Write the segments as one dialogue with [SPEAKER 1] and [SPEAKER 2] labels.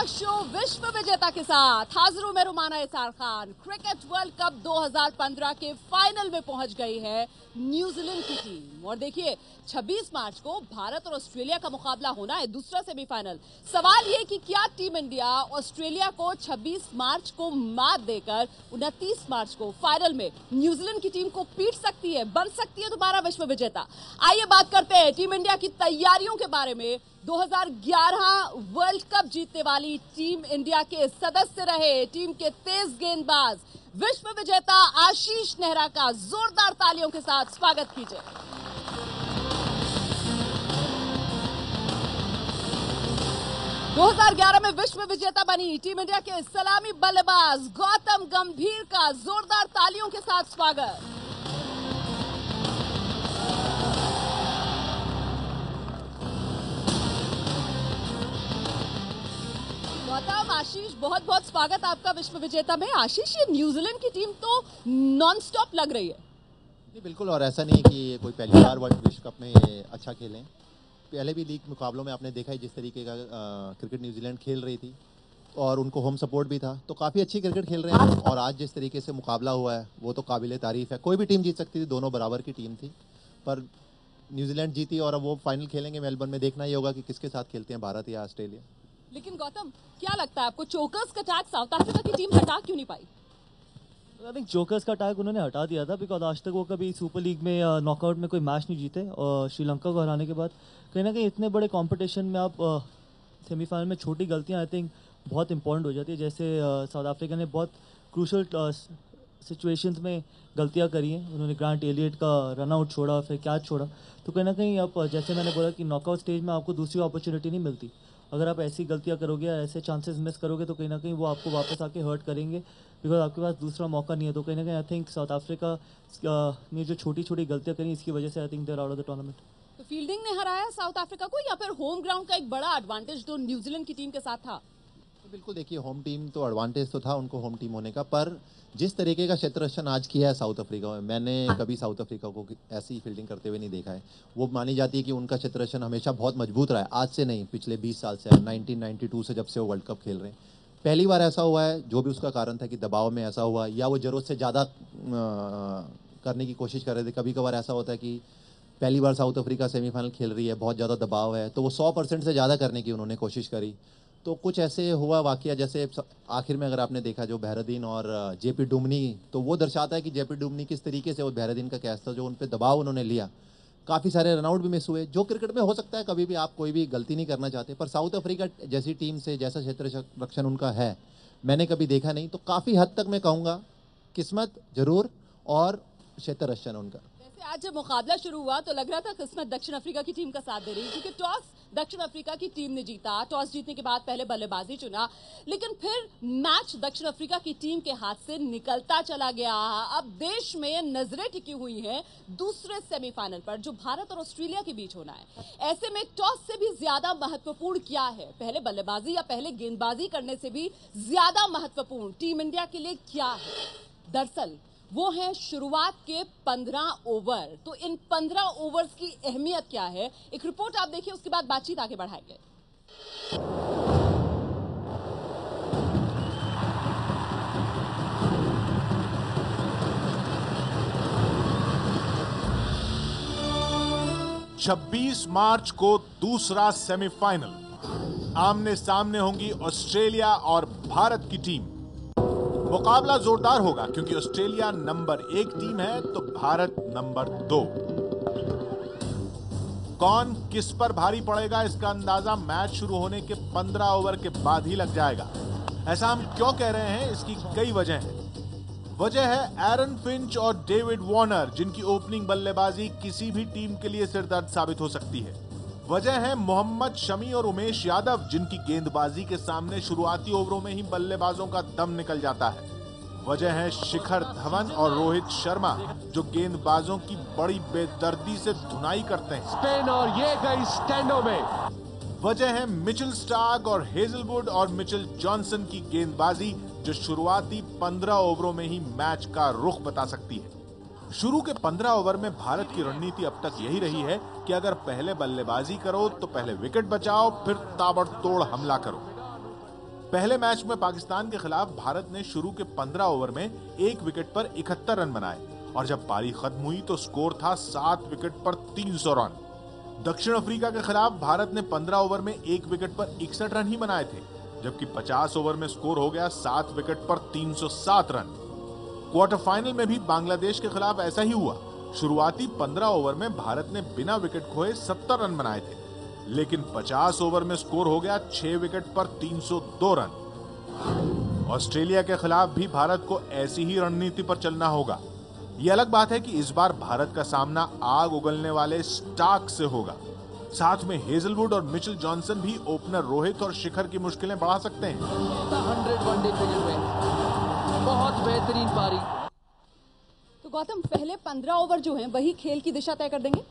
[SPEAKER 1] Talk show विश्व विजेता के साथ हाजिर हूं मैं रुमाना इसार खान। क्रिकेट वर्ल्ड कप 2015 के फाइनल में पहुंच गई है न्यूजीलैंड की टीम। और देखिए 26 मार्च को भारत और ऑस्ट्रेलिया का मुकाबला होना है, दूसरा सेमीफाइनल। सवाल ये कि क्या टीम इंडिया ऑस्ट्रेलिया को 26 मार्च को मात देकर 29 मार्च को फाइनल में न्यूजीलैंड की टीम को पीट सकती है, बन सकती है दोबारा विश्व विजेता। आइए बात करते हैं टीम इंडिया की तैयारियों के बारे में। 2011 वर्ल्ड कप जीतने वाली टीम इंडिया के सदस्य रहे टीम के तेज गेंदबाज विश्व विजेता आशीष नेहरा का जोरदार तालियों के साथ स्वागत कीजिए। दो 2011 में विश्व विजेता बनी टीम इंडिया के सलामी बल्लेबाज गौतम गंभीर का जोरदार तालियों के साथ स्वागत। गौतम, आशीष, बहुत बहुत स्वागत आपका विश्व विजेता में। आशीष, ये न्यूजीलैंड की टीम तो नॉनस्टॉप लग रही है।
[SPEAKER 2] जी बिल्कुल, और ऐसा नहीं है कि ये कोई पहली बार वर्ल्ड विश्व कप में अच्छा खेलें। पहले भी लीग मुकाबलों में आपने देखा है जिस तरीके का क्रिकेट न्यूजीलैंड खेल रही थी और उनको होम सपोर्ट भी था, तो काफ़ी अच्छी क्रिकेट खेल रहे हैं। और आज जिस तरीके से मुकाबला हुआ है वो तो काबिले तारीफ है। कोई भी टीम जीत सकती थी, दोनों बराबर की टीम थी, पर न्यूजीलैंड जीती और अब वो फाइनल खेलेंगे मेलबर्न में। देखना ये होगा कि किसके साथ खेलते हैं, भारत या ऑस्ट्रेलिया।
[SPEAKER 1] लेकिन गौतम, क्या लगता है आपको चोकर्स का टैग साउथ अफ्रीका की टीम हटा क्यों नहीं पाई?
[SPEAKER 3] आई थिंक चोकर्स का टैग उन्होंने हटा दिया था बिकॉज आज तक वो कभी सुपर लीग में या नॉकआउट में कोई मैच नहीं जीते। और श्रीलंका को हराने के बाद कहीं ना कहीं इतने बड़े कंपटीशन में आप सेमीफाइनल में छोटी गलतियां आई थिंक बहुत इंपॉर्टेंट हो जाती है। जैसे साउथ अफ्रीका ने बहुत क्रूशल सिचुएशंस में गलतियां करी हैं। उन्होंने ग्रांट एलियट का रन आउट छोड़ा, फिर कैच छोड़ा। तो कहीं ना कहीं आप जैसे मैंने बोला कि नॉकआउट स्टेज में आपको दूसरी अपॉर्चुनिटी नहीं मिलती। अगर आप ऐसी गलतियां करोगे या ऐसे चांसेस मिस करोगे तो कहीं ना कहीं वो आपको वापस आके हर्ट करेंगे बिकॉज आपके पास दूसरा मौका नहीं है। तो कहीं ना कहीं आई थिंक साउथ अफ्रीका ने जो छोटी छोटी गलतियां करी इसकी वजह से I think they are out of the tournament.
[SPEAKER 1] तो फील्डिंग ने हराया साउथ अफ्रीका को या फिर होम ग्राउंड का एक बड़ा एडवांटेज जो न्यूजीलैंड की टीम के साथ था?
[SPEAKER 2] बिल्कुल, देखिए होम टीम तो एडवांटेज तो था उनको होम टीम होने का, पर जिस तरीके का क्षेत्ररक्षण आज किया है साउथ अफ्रीका में, मैंने कभी साउथ अफ्रीका को ऐसी फील्डिंग करते हुए नहीं देखा है। वो मानी जाती है कि उनका क्षेत्ररक्षण हमेशा बहुत मजबूत रहा है, आज से नहीं, पिछले 20 साल से, 1992 से जब से वो वर्ल्ड कप खेल रहे हैं। पहली बार ऐसा हुआ है, जो भी उसका कारण था कि दबाव में ऐसा हुआ या वो जरूरत से ज़्यादा करने की कोशिश कर रहे थे। कभी कभार ऐसा होता है कि पहली बार साउथ अफ्रीका सेमीफाइनल खेल रही है, बहुत ज़्यादा दबाव है, तो वो 100% से ज़्यादा करने की उन्होंने कोशिश करी। तो कुछ ऐसे हुआ वाकया, जैसे आखिर में अगर आपने देखा जो बहरदीन और जेपी डुमनी, तो वो दर्शाता है कि जेपी डुमनी किस तरीके से वो बहरदीन का कैच था, जो उन पे दबाव उन्होंने लिया। काफ़ी सारे रनआउट भी मिस हुए, जो क्रिकेट में हो सकता है, कभी भी आप कोई भी गलती नहीं करना चाहते। पर साउथ अफ्रीका जैसी टीम से जैसा क्षेत्र रक्षण उनका है मैंने कभी देखा नहीं। तो काफ़ी हद तक मैं कहूँगा किस्मत जरूर और क्षेत्र रक्षण उनका।
[SPEAKER 1] आज जब मुकाबला शुरू हुआ तो लग रहा था किस्मत दक्षिण अफ्रीका की टीम का साथ दे रही, क्योंकि टॉस दक्षिण अफ्रीका की टीम ने जीता। टॉस जीतने के बाद पहले बल्लेबाजी चुना, लेकिन फिर मैच दक्षिण अफ्रीका की टीम के हाथ से निकलता चला गया। अब देश में नजरें टिकी हुई हैं दूसरे सेमीफाइनल पर जो भारत और ऑस्ट्रेलिया के बीच होना है। ऐसे में टॉस से भी ज्यादा महत्वपूर्ण क्या है? पहले बल्लेबाजी या पहले गेंदबाजी करने से भी ज्यादा महत्वपूर्ण टीम इंडिया के लिए क्या है? दरअसल वो है शुरुआत के 15 ओवर। तो इन 15 ओवर्स की अहमियत क्या है, एक रिपोर्ट आप देखिए, उसके बाद बातचीत आगे बढ़ाएंगे।
[SPEAKER 4] छब्बीस मार्च को दूसरा सेमीफाइनल, आमने सामने होंगी ऑस्ट्रेलिया और भारत की टीम। मुकाबला जोरदार होगा क्योंकि ऑस्ट्रेलिया नंबर 1 टीम है तो भारत नंबर 2। कौन किस पर भारी पड़ेगा इसका अंदाजा मैच शुरू होने के 15 ओवर के बाद ही लग जाएगा। ऐसा हम क्यों कह रहे हैं, इसकी कई वजह हैं। वजह है एरन फिंच और डेविड वार्नर, जिनकी ओपनिंग बल्लेबाजी किसी भी टीम के लिए सिरदर्द साबित हो सकती है। वजह है मोहम्मद शमी और उमेश यादव, जिनकी गेंदबाजी के सामने शुरुआती ओवरों में ही बल्लेबाजों का दम निकल जाता है। वजह है शिखर धवन और रोहित शर्मा, जो गेंदबाजों की बड़ी बेदर्दी से धुनाई करते हैं।
[SPEAKER 5] स्पिन और ये गई स्टैंडों में।
[SPEAKER 4] वजह है मिचेल स्टार्क और हेजलवुड और मिचेल जॉनसन की गेंदबाजी, जो शुरुआती 15 ओवरों में ही मैच का रुख बता सकती है। शुरू के 15 ओवर में भारत की रणनीति अब तक यही रही है कि अगर पहले बल्लेबाजी करो तो पहले विकेट बचाओ, फिर ताबड़तोड़ हमला करो। पहले मैच में पाकिस्तान के खिलाफ भारत ने शुरू के 15 ओवर में 1 विकेट पर 71 रन बनाए और जब पारी खत्म हुई तो स्कोर था 7 विकेट पर 300 रन। दक्षिण अफ्रीका के खिलाफ भारत ने 15 ओवर में 1 विकेट पर 61 रन ही बनाए थे, जबकि 50 ओवर में स्कोर हो गया 7 विकेट पर 307 रन। क्वार्टर फाइनल में भी बांग्लादेश के खिलाफ ऐसा ही हुआ। शुरुआती 15 ओवर में भारत ने बिना विकेट खोए 70 रन बनाए थे, लेकिन 50 ओवर में स्कोर हो गया 6 विकेट पर 302 रन। ऑस्ट्रेलिया के खिलाफ भी भारत को ऐसी ही रणनीति पर चलना होगा। ये अलग बात है कि इस बार भारत का सामना आग उगलने वाले स्टार्क से होगा। साथ में हेजलवुड और मिचेल जॉनसन भी ओपनर रोहित और शिखर की मुश्किलें बढ़ा सकते हैं।
[SPEAKER 5] 100 वनडे क्रिकेट में बहुत बेहतरीन पारी।
[SPEAKER 1] तो गौतम, पहले 15 ओवर जो हैं वही खेल की दिशा तय कर देंगे।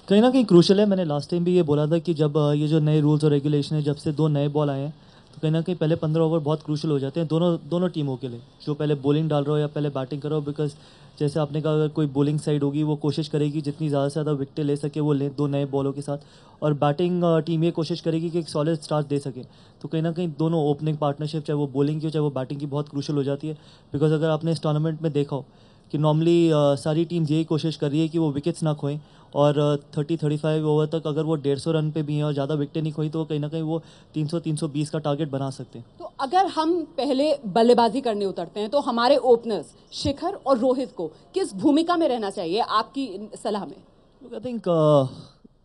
[SPEAKER 3] कहीं ना कहीं क्रूशल है। मैंने लास्ट टाइम भी ये बोला था कि जब ये जो नए रूल्स और रेगुलेशन है, जब से 2 नए बॉल आए हैं, तो कहीं ना कहीं पहले 15 ओवर बहुत क्रूशल हो जाते हैं दोनों टीमों के लिए, जो पहले बॉलिंग डाल रहा हो या पहले बैटिंग कर रहा हो। बिकॉज जैसे आपने कहा, अगर कोई बॉलिंग साइड होगी वो कोशिश करेगी जितनी ज़्यादा से ज़्यादा विकेटें ले सके वो ले 2 नए बॉलों के साथ, और बैटिंग टीम ये कोशिश करेगी कि एक सॉलिड स्टार्ट दे सके। तो कहीं ना कहीं दोनों ओपनिंग पार्टनरशिप, चाहे वो बॉलिंग की हो चाहे वो बैटिंग की, बहुत क्रूशल हो जाती है। बिकॉज अगर आपने इस टूर्नामेंट में देखा हो कि नॉर्मली सारी टीम्स यही कोशिश कर रही है कि वो विकेट्स ना खोएं, और 30-35 ओवर तक अगर वो 150 रन पे भी हैं और ज़्यादा विकेटें नहीं खोई तो कहीं ना कहीं वो 300-320 का टारगेट बना सकते हैं।
[SPEAKER 1] तो अगर हम पहले बल्लेबाजी करने उतरते हैं तो हमारे ओपनर्स शिखर और रोहित को किस भूमिका में रहना चाहिए आपकी सलाह में?
[SPEAKER 3] I think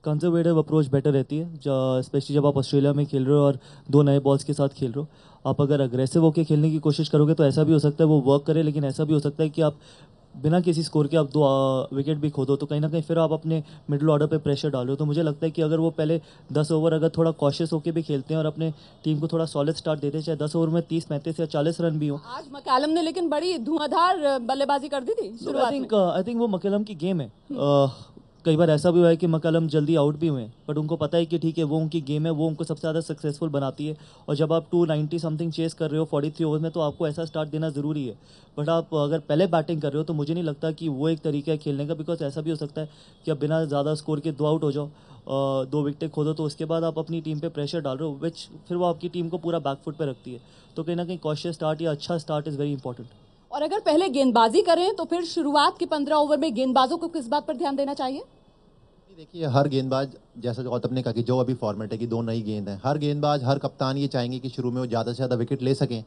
[SPEAKER 3] conservative approach better रहती है, स्पेशली जब आप ऑस्ट्रेलिया में खेल रहे हो और 2 नए बॉल्स के साथ खेल रहे हो। आप अगर अग्रेसिव होकर खेलने की कोशिश करोगे तो ऐसा भी हो सकता है वो वर्क करे, लेकिन ऐसा भी हो सकता है कि आप बिना किसी स्कोर के आप 2 विकेट भी खो दो, तो कहीं ना कहीं फिर आप अपने मिडिल ऑर्डर पे प्रेशर डाल रहे हो। तो मुझे लगता है कि अगर वो पहले 10 ओवर अगर थोड़ा कॉशियस होकर भी खेलते हैं और अपने टीम को थोड़ा सॉलिड स्टार्ट देते हैं, चाहे 10 ओवर में 30-35 या 40 रन भी हो।
[SPEAKER 1] आज मैकलम ने लेकिन बड़ी धुआंधार बल्लेबाजी कर दी थी शुरुआत में।
[SPEAKER 3] आई थिंक वो मैकलम की गेम है। कई बार ऐसा भी हुआ है कि मैकलम जल्दी आउट भी हुए हैं, बट उनको पता है कि ठीक है वो उनकी गेम है, वो उनको सबसे ज़्यादा सक्सेसफुल बनाती है। और जब आप 290 समथिंग चेस कर रहे हो 43 ओवर में, तो आपको ऐसा स्टार्ट देना ज़रूरी है। बट आप अगर पहले बैटिंग कर रहे हो तो मुझे नहीं लगता कि वो एक तरीका है खेलने का। बिकॉज ऐसा भी हो सकता है कि आप बिना ज़्यादा स्कोर के 2 आउट हो जाओ, 2 विकेटें खो दो, तो उसके बाद आप अपनी टीम पर प्रेशर डाल रहे हो, विच फिर वो आपकी टीम को पूरा बैकफुट पर रखती है। तो कहीं ना कहीं कॉशियस स्टार्ट या अच्छा स्टार्ट इज़ वेरी इंपॉर्टेंट।
[SPEAKER 1] और अगर पहले गेंदबाजी करें तो फिर शुरुआत के 15 ओवर में गेंदबाजों को किस बात पर ध्यान देना चाहिए?
[SPEAKER 2] देखिए, हर गेंदबाज, जैसा गौतम ने कहा कि जो अभी फॉर्मेट है कि 2 नई गेंद है, हर गेंदबाज, हर कप्तान ये चाहेंगे कि शुरू में वो ज़्यादा से ज़्यादा विकेट ले सकें।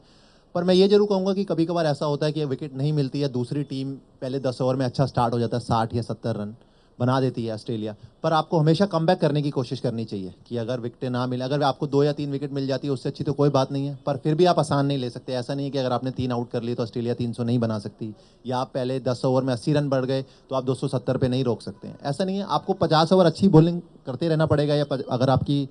[SPEAKER 2] पर मैं ये जरूर कहूँगा कि कभी कभार ऐसा होता है कि विकेट नहीं मिलती है, दूसरी टीम पहले 10 ओवर में अच्छा स्टार्ट हो जाता है, 60 या 70 रन बना देती है ऑस्ट्रेलिया। पर आपको हमेशा कमबैक करने की कोशिश करनी चाहिए कि अगर विकेटें ना मिले, अगर आपको 2 या 3 विकेट मिल जाती है उससे अच्छी तो कोई बात नहीं है, पर फिर भी आप आसान नहीं ले सकते। ऐसा नहीं है कि अगर आपने 3 आउट कर लिए तो ऑस्ट्रेलिया 300 नहीं बना सकती, या आप पहले 10 ओवर में 80 रन बढ़ गए तो आप 270 पे नहीं रोक सकते हैं। ऐसा नहीं है, आपको 50 ओवर अच्छी बॉलिंग करते रहना पड़ेगा, या अगर आपकी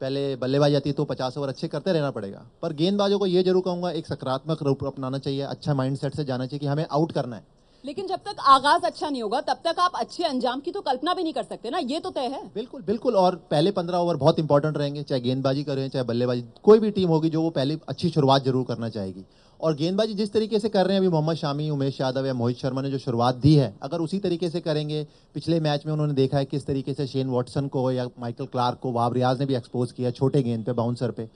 [SPEAKER 2] पहले बल्लेबाजी आती है तो 50 ओवर अच्छे करते रहना पड़ेगा। पर गेंदबाजों को ये जरूर कहूँगा, एक सकारात्मक रूप अपनाना चाहिए, अच्छा माइंडसेट से जाना चाहिए कि हमें आउट करना है।
[SPEAKER 1] लेकिन जब तक आगाज अच्छा नहीं होगा तब तक आप अच्छे अंजाम की तो कल्पना भी नहीं कर सकते ना, ये तो तय है।
[SPEAKER 2] बिल्कुल बिल्कुल, और पहले 15 ओवर बहुत इंपॉर्टेंट रहेंगे, चाहे गेंदबाजी करें चाहे बल्लेबाजी, कोई भी टीम होगी जो वो पहले अच्छी शुरुआत जरूर करना चाहेगी। और गेंदबाजी जिस तरीके से कर रहे हैं अभी मोहम्मद शामी, उमेश यादव या मोहित शर्मा ने जो शुरुआत दी है, अगर उसी तरीके से करेंगे, पिछले मैच में उन्होंने देखा है किस तरीके से शेन वॉटसन को या माइकल क्लार्क को वाब रियाज ने भी एक्सपोज किया छोटे गेंद पे, बाउंसर पे।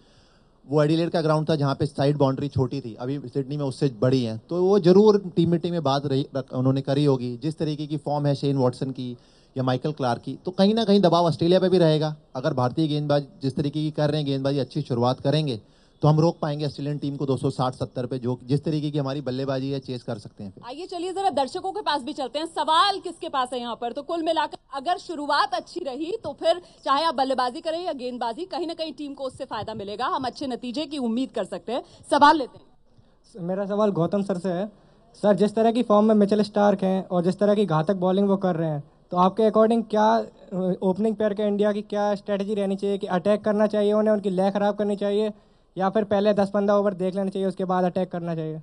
[SPEAKER 2] वो एडिलेड का ग्राउंड था जहाँ पे साइड बाउंड्री छोटी थी, अभी सिडनी में उससे बड़ी है, तो वो जरूर टीम मीटिंग में बात उन्होंने करी होगी। जिस तरीके की फॉर्म है शेन वॉटसन की या माइकल क्लार्क की, तो कहीं ना कहीं दबाव ऑस्ट्रेलिया पे भी रहेगा। अगर भारतीय गेंदबाज जिस तरीके की कर रहे हैं, गेंदबाजी अच्छी शुरुआत करेंगे तो हम रोक पाएंगे ऑस्ट्रेलियन टीम को 260-70 पे, जो जिस तरीके की हमारी बल्लेबाजी है चेस कर सकते हैं।
[SPEAKER 1] आइए चलिए जरा दर्शकों के पास भी चलते हैं, सवाल किसके पास है यहाँ पर। तो कुल मिलाकर अगर शुरुआत अच्छी रही तो फिर चाहे आप बल्लेबाजी करें या गेंदबाजी, कहीं ना कहीं टीम को उससे फायदा मिलेगा, हम अच्छे नतीजे की उम्मीद कर सकते हैं। सवाल लेते हैं।
[SPEAKER 6] मेरा सवाल गौतम सर से है। सर, जिस तरह की फॉर्म में मिचेल स्टार्क हैं और जिस तरह की घातक बॉलिंग वो कर रहे हैं, तो आपके अकॉर्डिंग क्या ओपनिंग पेयर के इंडिया की क्या स्ट्रेटजी रहनी चाहिए? कि अटैक करना चाहिए उन्हें, उनकी लय खराब करनी चाहिए, या फिर पहले 10-15 ओवर देख लेना चाहिए उसके बाद अटैक करना चाहिए?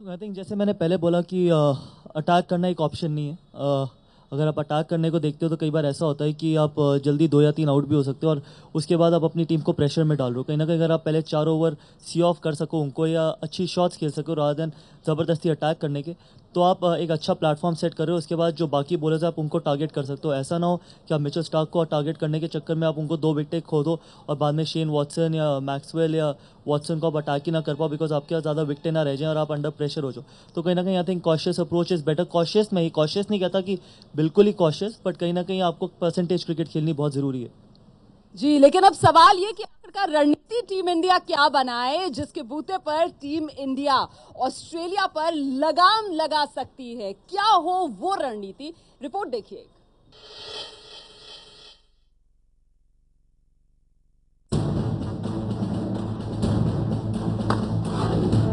[SPEAKER 3] आई थिंक जैसे मैंने पहले बोला कि अटैक करना एक ऑप्शन नहीं है। अगर आप अटैक करने को देखते हो तो कई बार ऐसा होता है कि आप जल्दी 2 या 3 आउट भी हो सकते हो और उसके बाद आप अपनी टीम को प्रेशर में डाल रहे हो। कहीं ना कहीं अगर आप पहले 4 ओवर सी ऑफ कर सको उनको या अच्छी शॉट्स खेल सको रादर देन ज़बरदस्ती अटैक करने के, तो आप एक अच्छा प्लेटफॉर्म सेट कर रहे हो, उसके बाद जो बाकी बॉलर्स आप उनको टारगेट कर सकते हो। ऐसा ना हो कि आप मिचेल स्टार्क को टारगेट करने के चक्कर में आप उनको 2 विकेट खो दो और बाद में शेन वॉटसन या मैक्सवेल या वॉटसन को आप अटैक ही ना कर पाओ, बिकॉज आपके पास ज़्यादा विकेटें ना रह जाएं और आप अंडर प्रेशर हो जाओ। तो कहीं ना कहीं I think cautious approach is better. Cautious नहीं कहता कि बिल्कुल ही कॉशियस, बट कहीं ना कहीं आपको परसेंटेज क्रिकेट खेलनी बहुत ज़रूरी है।
[SPEAKER 1] जी, लेकिन अब सवाल ये कि आखिरकार रणनीति टीम इंडिया क्या बनाए जिसके बूते पर टीम इंडिया ऑस्ट्रेलिया पर लगाम लगा सकती है। क्या हो वो रणनीति, रिपोर्ट देखिए।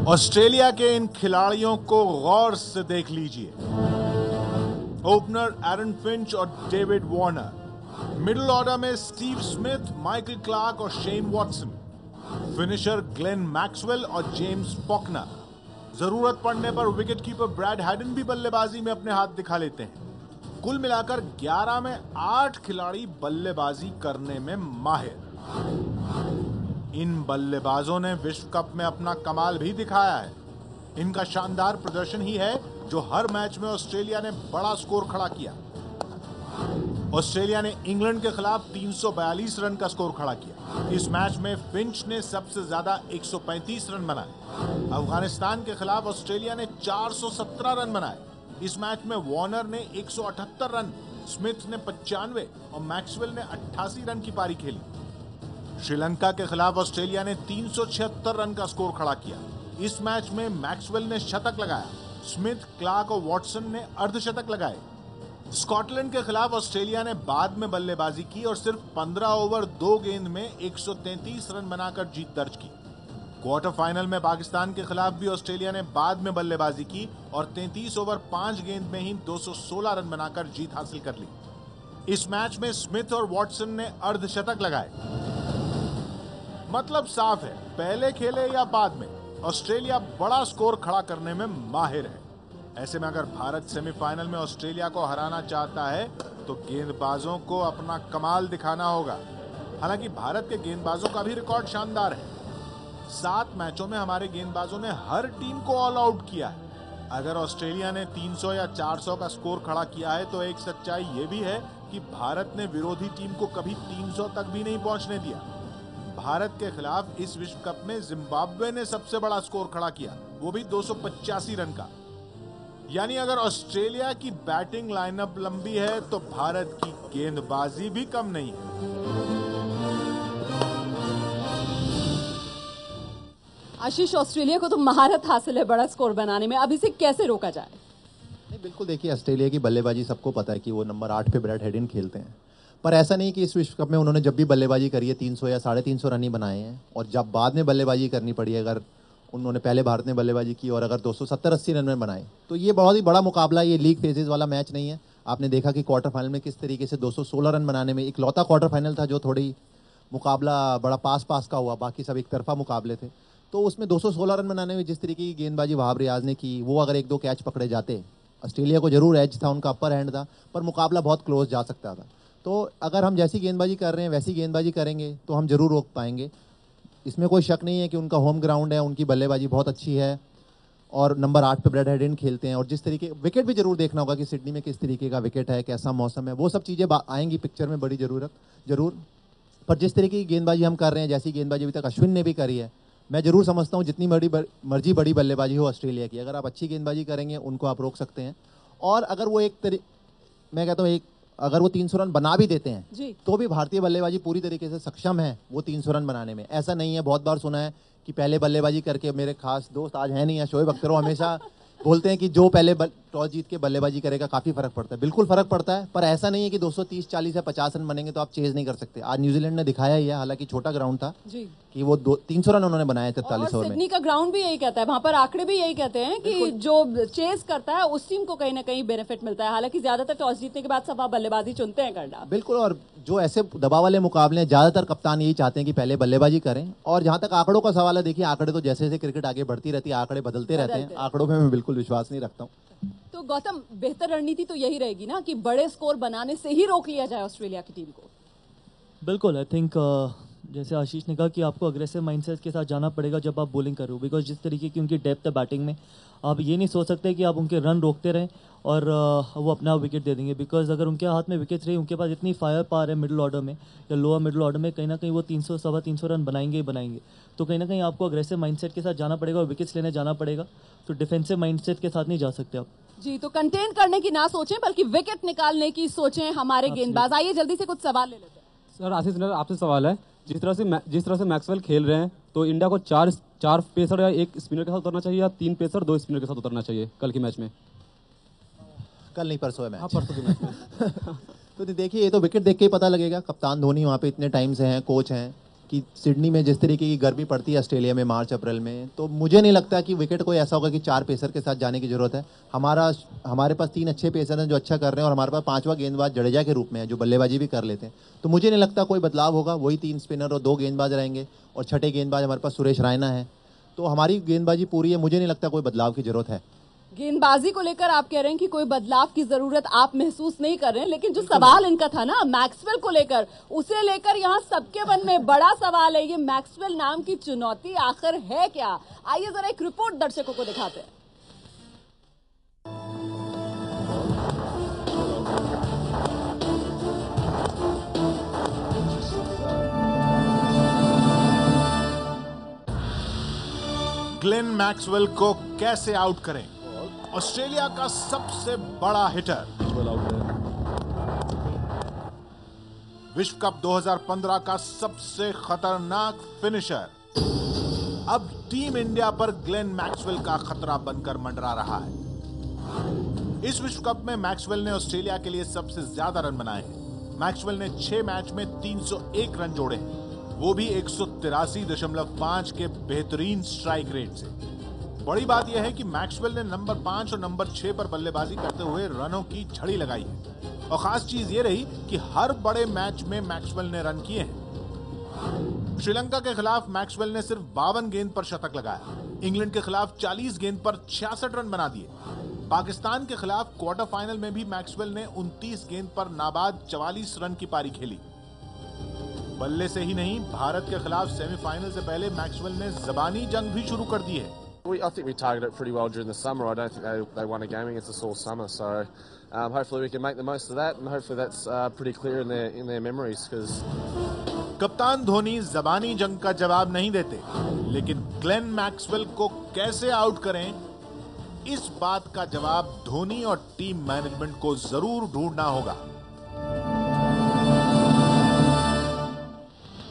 [SPEAKER 4] ऑस्ट्रेलिया के इन खिलाड़ियों को गौर से देख लीजिए। ओपनर एरन फिंच और डेविड वार्नर, मिडिल ऑर्डर में स्टीव स्मिथ, माइकल क्लार्क और Shane Watson, finisher Glenn Maxwell और जेम्स फॉकनर। जरूरत पड़ने पर विकेटकीपर ब्रैड हैडन भी बल्लेबाजी में अपने हाथ दिखा लेते हैं। कुल मिलाकर 11 में 8 खिलाड़ी बल्लेबाजी करने में माहिर। इन बल्लेबाजों ने विश्व कप में अपना कमाल भी दिखाया है। इनका शानदार प्रदर्शन ही है जो हर मैच में ऑस्ट्रेलिया ने बड़ा स्कोर खड़ा किया। ऑस्ट्रेलिया ने इंग्लैंड के खिलाफ 342 रन का स्कोर खड़ा किया। इस मैच में फिंच ने सबसे ज्यादा 135 रन बनाए। अफगानिस्तान के खिलाफ ऑस्ट्रेलिया ने 417 रन बनाए। इस मैच में वार्नर ने 178 रन, स्मिथ ने 95 और मैक्सवेल ने 88 रन की पारी खेली। श्रीलंका के खिलाफ ऑस्ट्रेलिया ने 376 रन का स्कोर खड़ा किया। इस मैच में मैक्सवेल ने शतक लगाया, स्मिथ, क्लार्क और वॉटसन ने अर्धशतक लगाए। स्कॉटलैंड के खिलाफ ऑस्ट्रेलिया ने बाद में बल्लेबाजी की और सिर्फ 15 ओवर 2 गेंद में 133 रन बनाकर जीत दर्ज की। क्वार्टर फाइनल में पाकिस्तान के खिलाफ भी ऑस्ट्रेलिया ने बाद में बल्लेबाजी की और 33 ओवर 5 गेंद में ही 216 रन बनाकर जीत हासिल कर ली। इस मैच में स्मिथ और वॉटसन ने अर्धशतक लगाए। मतलब साफ है, पहले खेले या बाद में ऑस्ट्रेलिया बड़ा स्कोर खड़ा करने में माहिर है। ऐसे में अगर भारत सेमीफाइनल में ऑस्ट्रेलिया को हराना चाहता है तो गेंदबाजों को अपना कमाल दिखाना होगा। हालांकि भारत के गेंदबाजों का भी रिकॉर्ड शानदार है। 7 मैचों में हमारे गेंदबाजों ने हर टीम को ऑल आउट किया है। अगर ऑस्ट्रेलिया ने 300 या 400 का स्कोर खड़ा किया है तो एक सच्चाई ये भी है कि भारत ने विरोधी टीम को कभी 300 तक भी नहीं पहुंचने दिया। भारत के खिलाफ इस विश्व कप में जिम्बाब्वे ने सबसे बड़ा स्कोर खड़ा किया, वो भी 285 रन का। यानी अगर ऑस्ट्रेलिया की बैटिंग लाइनअप लंबी है तो भारत की गेंदबाजी भी कम नहीं है।
[SPEAKER 1] आशीष, ऑस्ट्रेलिया को तो महारत हासिल है बड़ा स्कोर बनाने में, अब इसे कैसे रोका जाए?
[SPEAKER 2] नहीं, बिल्कुल देखिए, ऑस्ट्रेलिया की बल्लेबाजी सबको पता है कि वो नंबर 8 पे ब्रैड हेडिन खेलते हैं। पर ऐसा नहीं कि इस विश्व कप में उन्होंने जब भी बल्लेबाजी करी है 300 या 350 रन ही बनाए हैं, और जब बाद में बल्लेबाजी करनी पड़ी है, अगर उन्होंने पहले भारत ने बल्लेबाजी की और अगर 270-80 रन में बनाए, तो ये बहुत ही बड़ा मुकाबला है। ये लीग फेजेस वाला मैच नहीं है। आपने देखा कि क्वार्टर फाइनल में किस तरीके से 216 रन बनाने में, इकलौता क्वार्टर फाइनल था जो थोड़ी मुकाबला बड़ा पास का हुआ, बाकी सब एक तरफा मुकाबले थे। तो उसमें 216 रन बनाने में जिस तरीके की गेंदबाजी वहाब रियाज ने की, वो अगर 1-2 कैच पकड़े जाते, ऑस्ट्रेलिया को जरूर एज था, उनका अपर हैंड था, पर मुकाबला बहुत क्लोज जा सकता था। तो अगर हम जैसी गेंदबाजी कर रहे हैं वैसी गेंदबाजी करेंगे तो हम जरूर रोक पाएंगे। इसमें कोई शक नहीं है कि उनका होम ग्राउंड है, उनकी बल्लेबाजी बहुत अच्छी है और नंबर 8 पे ब्रैड हेडिन खेलते हैं। और जिस तरीके विकेट भी जरूर देखना होगा कि सिडनी में किस तरीके का विकेट है, कैसा मौसम है, वो सब चीज़ें आएंगी पिक्चर में बड़ी जरूर। पर जिस तरीके की गेंदबाजी हम कर रहे हैं, जैसी गेंदबाजी अभी तक अश्विन ने भी करी है, मैं जरूर समझता हूँ जितनी मर्जी बड़ी बल्लेबाजी हो ऑस्ट्रेलिया की, अगर आप अच्छी गेंदबाजी करेंगे उनको आप रोक सकते हैं। और अगर वो मैं कहता हूँ अगर वो 300 रन बना भी देते हैं तो भी भारतीय बल्लेबाजी पूरी तरीके से सक्षम है वो 300 रन बनाने में। ऐसा नहीं है, बहुत बार सुना है कि पहले बल्लेबाजी करके, मेरे खास दोस्त आज है नहीं है, शोएब अख्तर, हमेशा बोलते हैं कि जो पहले टॉस जीत के बल्लेबाजी करेगा काफ़ी फर्क पड़ता है। बिल्कुल फर्क पड़ता है, पर ऐसा नहीं है कि 230, 40 या 50 रन बनेंगे तो आप चेज नहीं कर सकते। आज न्यूजीलैंड ने दिखाया ही है, हालांकि छोटा ग्राउंड था कि वो 300 रन उन्होंने बनाए 43 ओवर में।
[SPEAKER 1] सिडनी का ग्राउंड भी यही कहता है, वहां पर आंकड़े भी यही कहते हैं कि जो चेज करता है उस टीम को कहीं ना कहीं बेनिफिट मिलता है। हालांकि ज्यादातर टॉस जीतने के बाद सब आप बल्लेबाजी चुनते हैं करना।
[SPEAKER 2] बिल्कुल, और जो ऐसे दबाव वाले मुकाबले हैं, ज्यादातर कप्तान यही चाहते हैं कि पहले बल्लेबाजी करें। और जहां तक आंकड़ों का सवाल है, देखिए आंकड़े तो जैसे जैसे क्रिकेट आगे बढ़ती रहती है आंकड़े बदलते रहते हैं। आंकड़ों में मैं बिल्कुल विश्वास नहीं रखता हूँ।
[SPEAKER 1] तो गौतम, बेहतर रणनीति तो यही रहेगी ना कि बड़े स्कोर बनाने से ही रोक लिया जाए ऑस्ट्रेलिया की टीम को।
[SPEAKER 3] बिल्कुल, आई थिंक जैसे आशीष ने कहा कि आपको अग्रेसिव माइंडसेट के साथ जाना पड़ेगा जब आप बॉलिंग कर रहे हो, बिकॉज जिस तरीके की उनकी डेप्थ है बैटिंग में, आप ये नहीं सोच सकते कि आप उनके रन रोकते रहें और वो अपना विकेट दे देंगे। बिकॉज अगर उनके हाथ में विकेट रही, उनके पास इतनी फायर पावर है मिडिल ऑर्डर में या लोअर मिडिल ऑर्डर में, कहीं ना कहीं वो 300 सवा 300 रन बनाएंगे ही बनाएंगे। तो कहीं ना कहीं आपको अग्रेसिव माइंडसेट के साथ जाना पड़ेगा और विकेट्स लेने जाना पड़ेगा। तो डिफेंसिव माइंडसेट के साथ नहीं जा सकते आप।
[SPEAKER 1] जी, तो कंटेन करने की ना सोचें बल्कि विकेट निकालने की सोचें हमारे गेंदबाज। आइए जल्दी से कुछ सवाल ले लेते हैं।
[SPEAKER 7] सर आशीष सर, आपसे सवाल है, जिस तरह से मैक्सवेल खेल रहे हैं, तो इंडिया को चार पेसर या एक स्पिनर के साथ उतरना चाहिए या 3 पेसर 2 स्पिनर के साथ उतरना चाहिए कल के मैच में?
[SPEAKER 2] कल नहीं, परसों है मैच।
[SPEAKER 7] हाँ, परसों के मैच में।
[SPEAKER 2] तो देखिए, ये तो विकेट देख के ही पता लगेगा। कप्तान धोनी वहाँ पे इतने टाइम से हैं, कोच हैं, कि सिडनी में जिस तरीके की गर्मी पड़ती है ऑस्ट्रेलिया में मार्च अप्रैल में, तो मुझे नहीं लगता कि विकेट कोई ऐसा होगा कि 4 पेसर के साथ जाने की जरूरत है। हमारे पास 3 अच्छे पेसर हैं जो अच्छा कर रहे हैं और हमारे पास 5वां गेंदबाज जडेजा के रूप में है जो बल्लेबाजी भी कर लेते हैं। तो मुझे नहीं लगता कोई बदलाव होगा, वही 3 स्पिनर और 2 गेंदबाज रहेंगे और छठे गेंदबाज हमारे पास सुरेश रायना है। तो हमारी गेंदबाजी पूरी है, मुझे नहीं लगता कोई बदलाव की जरूरत है।
[SPEAKER 1] गेंदबाजी को लेकर आप कह रहे हैं कि कोई बदलाव की जरूरत आप महसूस नहीं कर रहे हैं, लेकिन जो सवाल इनका था ना मैक्सवेल को लेकर, उसे लेकर यहाँ सबके मन में बड़ा सवाल है। ये मैक्सवेल नाम की चुनौती आखिर है क्या? आइए जरा एक रिपोर्ट दर्शकों को दिखाते हैं।
[SPEAKER 4] ग्लेन मैक्सवेल को कैसे आउट करें? ऑस्ट्रेलिया का सबसे बड़ा हिटर, विश्व कप 2015 का सबसे खतरनाक फिनिशर, अब टीम इंडिया पर ग्लेन मैक्सवेल का खतरा बनकर मंडरा रहा है। इस विश्व कप में मैक्सवेल ने ऑस्ट्रेलिया के लिए सबसे ज्यादा रन बनाए हैं। मैक्सवेल ने 6 मैच में 301 रन जोड़े हैं, वो भी 183.5 के बेहतरीन स्ट्राइक रेट से। बड़ी बात यह है कि मैक्सवेल ने नंबर 5 और नंबर 6 पर बल्लेबाजी करते हुए रनों की झड़ी लगाई है और खास चीज ये रही कि हर बड़े मैच में मैक्सवेल ने रन किए हैं। श्रीलंका के खिलाफ मैक्सवेल ने सिर्फ 52 गेंद पर शतक लगाया। इंग्लैंड के खिलाफ 40 गेंद पर 66 रन बना दिए। पाकिस्तान के खिलाफ क्वार्टर फाइनल में भी मैक्सवेल ने 29 गेंद पर नाबाद 44 रन की पारी खेली। बल्ले से ही नहीं, भारत के खिलाफ सेमीफाइनल से पहले मैक्सवेल ने जबानी जंग भी शुरू कर दी है।
[SPEAKER 8] I think we targeted it pretty well during the summer. I don't think they won a game against us all summer. So hopefully we can make the most of that, and hopefully that's pretty clear in their memories. Because
[SPEAKER 4] कप्तान धोनी जबानी जंग का जवाब नहीं देते, लेकिन Glenn Maxwell को कैसे आउट करें, इस बात का जवाब धोनी और टीम मैनेजमेंट को जरूर ढूंढना होगा।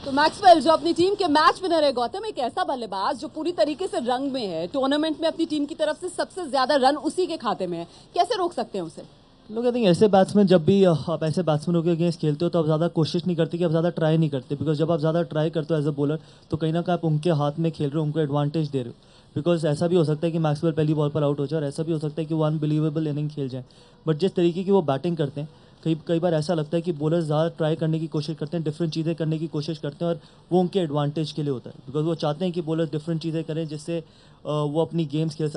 [SPEAKER 1] तो मैक्सवेल जो अपनी टीम के मैच विनर है, गौतम, एक ऐसा बल्लेबाज जो पूरी तरीके से रंग में है, टूर्नामेंट में अपनी टीम की तरफ से सबसे ज्यादा रन उसी के खाते में है, कैसे रोक सकते हैं उसे?
[SPEAKER 3] लोग कहते हैं ऐसे बैट्समैन, जब भी आप ऐसे बैट्समैनों के अगेंस्ट खेलते हो तो आप ज़्यादा कोशिश नहीं करते, कि आप ज़्यादा ट्राई नहीं करते। बिकॉज जब आप ज़्यादा ट्राई करते हो एज अ बॉलर, तो कहीं ना कहीं आप उनके हाथ में खेल रहे हो, उनको एडवांटेज दे रहे हो। बिकॉज ऐसा भी हो सकता है कि मैक्सवेल पहली बॉल पर आउट हो जाए और ऐसा भी हो सकता है कि वो अनबिलीवेबल इनिंग खेल जाए। बट जिस तरीके की वो बैटिंग करते हैं, कई बार ऐसा लगता है कि बॉलर्स ज़्यादा ट्राई करने की कोशिश करते हैं, डिफरेंट चीज़ें करने की कोशिश करते हैं, और वो उनके एडवांटेज के लिए होता है। बिकॉज वो चाहते हैं कि बॉलर्स डिफरेंट चीज़ें करें, जिससे वो अपनी गेम खेल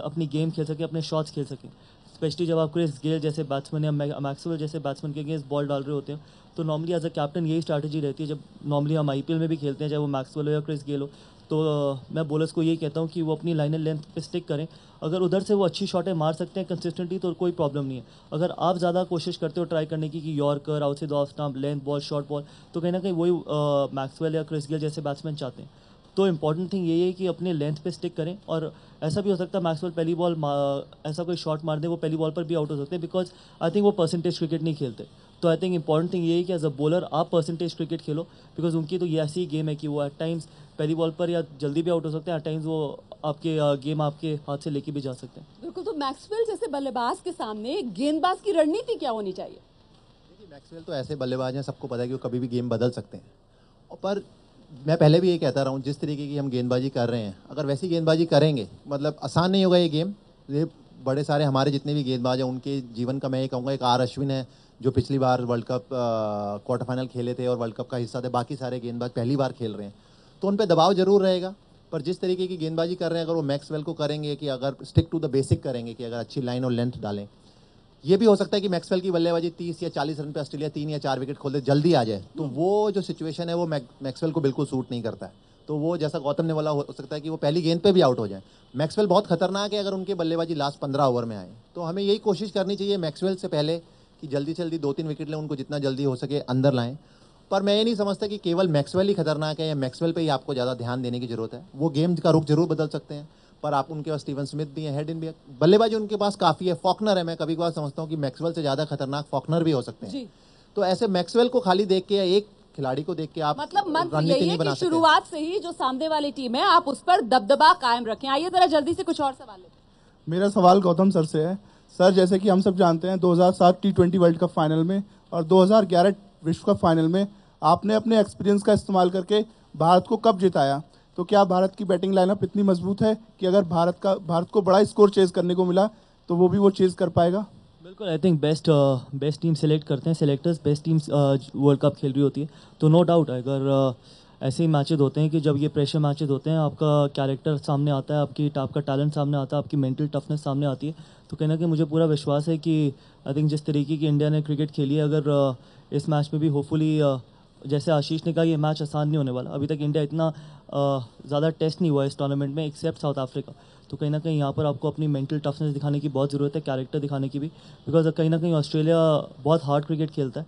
[SPEAKER 3] सके, अपने शॉट्स खेल सकें। स्पेशली जब आप क्रिस गेल जैसे बैट्समैन या मैक्सवेल जैसे बैट्समैन के अगेंस्ट बॉल डाल रहे होते हैं, तो नॉर्मली एज अ कैप्टन यही स्ट्रैटेजी रहती है। जब नॉर्मली हम IPL में भी खेलते हैं, चाहे वो मैक्सवेल हो या क्रिस गेल हो, तो मैं बॉलर्स को यही कहता हूँ कि वो अपनी लाइन एंड लेंथ पे स्टिक करें। अगर उधर से वो अच्छी शॉटें मार सकते हैं कंसिस्टेंटली, तो कोई प्रॉब्लम नहीं है। अगर आप ज़्यादा कोशिश करते हो ट्राई करने की कि yorker, outside off stump, length ball, short ball, तो कहीं ना कहीं वही मैक्सवेल या क्रिस गेल जैसे बैट्समैन चाहते हैं। तो इंपॉर्टेंट थिंग यही है कि अपने लेंथ पे स्टिक करें। और ऐसा भी हो सकता है मैक्सवेल पहली बॉल ऐसा कोई शॉट मार दे, वो पहली बॉल पर भी आउट हो सकते हैं, बिकॉज आई थिंक वो परसेंटेज क्रिकेट नहीं खेलते। तो आई थिंक इंपॉर्टेंट थिंग यही है कि एज अ बॉलर आप परसेंटेज क्रिकेट खेलो, बिकॉज उनकी तो ये ऐसी गेम है कि वो एट टाइम्स पहली बॉल पर या जल्दी भी आउट हो सकते हैं, एट टाइम्स वो आपके गेम आपके हाथ से लेके भी जा सकते हैं।
[SPEAKER 1] बिल्कुल। तो मैक्सवेल जैसे बल्लेबाज के सामने गेंदबाज की रणनीति क्या होनी चाहिए?
[SPEAKER 2] देखिए, मैक्सवेल तो ऐसे बल्लेबाज हैं, सबको पता है कि वो कभी भी गेम बदल सकते हैं। और पर मैं पहले भी ये कहता रहा हूँ, जिस तरीके की हम गेंदबाजी कर रहे हैं, अगर वैसी गेंदबाजी करेंगे, मतलब आसान नहीं होगा ये गेम। ये बड़े सारे हमारे जितने भी गेंदबाज हैं, उनके जीवन का मैं ये कहूँगा, एक R अश्विन है जो पिछली बार वर्ल्ड कप क्वार्टर फाइनल खेले थे और वर्ल्ड कप का हिस्सा थे। बाकी सारे गेंदबाज पहली बार खेल रहे हैं, तो उन पर दबाव जरूर रहेगा। पर जिस तरीके की गेंदबाजी कर रहे हैं, अगर वो मैक्सवेल को करेंगे कि अगर स्टिक टू द बेसिक करेंगे, कि अगर अच्छी लाइन और लेंथ डालें, ये भी हो सकता है कि मैक्सवेल की बल्लेबाजी 30 या 40 रन पे ऑस्ट्रेलिया 3 या 4 विकेट खोल दे, जल्दी आ जाए, तो वो जो सिचुएशन है वो मैक्सवेल को बिल्कुल सूट नहीं करता है। तो वो जैसा गौतम ने बोला, हो सकता है कि वो पहली गेंद पे भी आउट हो जाए। मैक्सवेल बहुत खतरनाक है अगर उनके बल्लेबाजी लास्ट 15 ओवर में आए, तो हमें यही कोशिश करनी चाहिए मैक्सवेल से पहले कि जल्दी से जल्दी 2-3 विकेट लें, उनको जितना जल्दी हो सके अंदर लाएं। पर मैं ये नहीं समझता कि केवल मैक्सवेल ही खतरनाक है या मैक्सवेल पे ही आपको ज़्यादा ध्यान देने की जरूरत है। वो गेम का रुख जरूर बदल सकते हैं, पर आप उनके पास स्टीवन स्मिथ भी है, हेडिन भी है, बल्लेबाजी उनके पास काफ़ी है, फॉकनर है। मैं कभी कभार समझता हूँ कि मैक्सवेल से ज़्यादा खतरनाक फॉकनर भी हो सकते हैं। तो ऐसे मैक्सवेल को खाली देख के या एक खिलाड़ी को देख के आप
[SPEAKER 1] मतलब मंत्र
[SPEAKER 2] रणनीति
[SPEAKER 1] यही
[SPEAKER 2] नहीं
[SPEAKER 1] है
[SPEAKER 2] बना
[SPEAKER 1] कि
[SPEAKER 2] सकते।
[SPEAKER 1] शुरुआत से ही जो सामने वाली टीम है आप उस पर दबदबा कायम रखें। आइए जरा जल्दी से कुछ और सवाल लेते हैं।
[SPEAKER 9] मेरा सवाल गौतम सर से है। सर, जैसे कि हम सब जानते हैं 2007 T20 वर्ल्ड कप फाइनल में और 2011 विश्व कप फाइनल में आपने अपने एक्सपीरियंस का इस्तेमाल करके भारत को कप जिताया। तो क्या भारत की बैटिंग लाइनअप इतनी मजबूत है कि अगर भारत को बड़ा स्कोर चेज करने को मिला तो वो भी वो चेज कर पाएगा?
[SPEAKER 3] बिल्कुल, I think best team select करते हैं selectors, best teams world cup खेल रही होती है, तो नो डाउट अगर ऐसे ही मैचेस होते हैं कि जब ये प्रेशर मैचेस होते हैं, आपका कैरेक्टर सामने आता है, आपका टैलेंट सामने आता है, आपकी मेंटल टफनेस सामने आती है, तो कहीं ना कहीं मुझे पूरा विश्वास है कि आई थिंक जिस तरीके की इंडिया ने क्रिकेट खेली है, अगर इस मैच में भी होपफुली जैसे आशीष ने कहा, ये मैच आसान नहीं होने वाला। अभी तक इंडिया इतना ज़्यादा टेस्ट नहीं हुआ इस टूर्नामेंट में एक्सेप्ट साउथ अफ्रीका, तो कहीं ना कहीं यहाँ पर आपको अपनी मेंटल टफनेस दिखाने की बहुत ज़रूरत है, कैरेक्टर दिखाने की भी, बिकॉज कहीं ना कहीं ऑस्ट्रेलिया बहुत हार्ड क्रिकेट खेलता है।